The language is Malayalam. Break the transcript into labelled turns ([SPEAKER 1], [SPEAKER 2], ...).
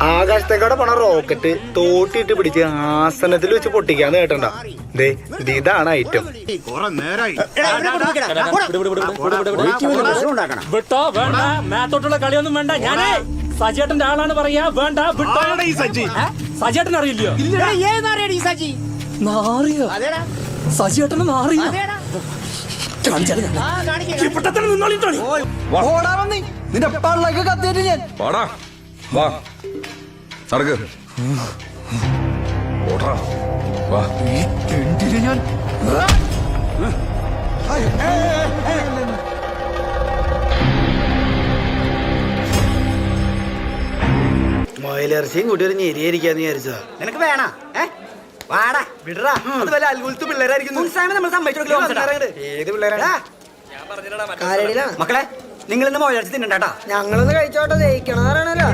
[SPEAKER 1] ആകാശത്തേക്കൂടെ പോണ റോക്കറ്റ് തോട്ടിട്ട് പിടിച്ച് ആസനത്തിൽ വെച്ച് പൊട്ടിക്കാന്ന് കേട്ടണ്ട. ദേ ഇതാണ് ഐറ്റം.
[SPEAKER 2] വിട്ടോ വേണ്ട, മേത്തോട്ടുള്ള കളിയൊന്നും വേണ്ട. ഞാനേ സജേട്ടന്റെ ആളാണ് പറയാ. വേണ്ട സജേട്ടൻ അറിയില്ലയോ? നാറിയോ സജേട്ടന് നാറിയോ?
[SPEAKER 3] നിന്റെ പള്ളൊക്കെ കത്തിയിട്ട് ഞാൻ
[SPEAKER 4] വാ സർഗ് വാ
[SPEAKER 3] ഞാൻ
[SPEAKER 1] മൊയിലിറച്ചിയും കൂട്ടി ഒരു ഞെരിയായിരിക്കാന്ന് വിചാരിച്ചതാ.
[SPEAKER 5] നിനക്ക് വേണ വാടാ വിടറാ. അത് വല്ല അൽഗുലത്ത് പിള്ളേരായിരിക്കും. നമ്മൾ സമ്മതിച്ചു.
[SPEAKER 1] ഏത് പിള്ളേരാ?
[SPEAKER 5] മക്കളെ നിങ്ങൾ ഇന്ന് മൊയിലിറച്ചി തിന്നണ്ടാ.
[SPEAKER 1] ഞങ്ങളൊന്ന് കഴിച്ചോട്ടെ, ജയിക്കണതാണല്ലോ.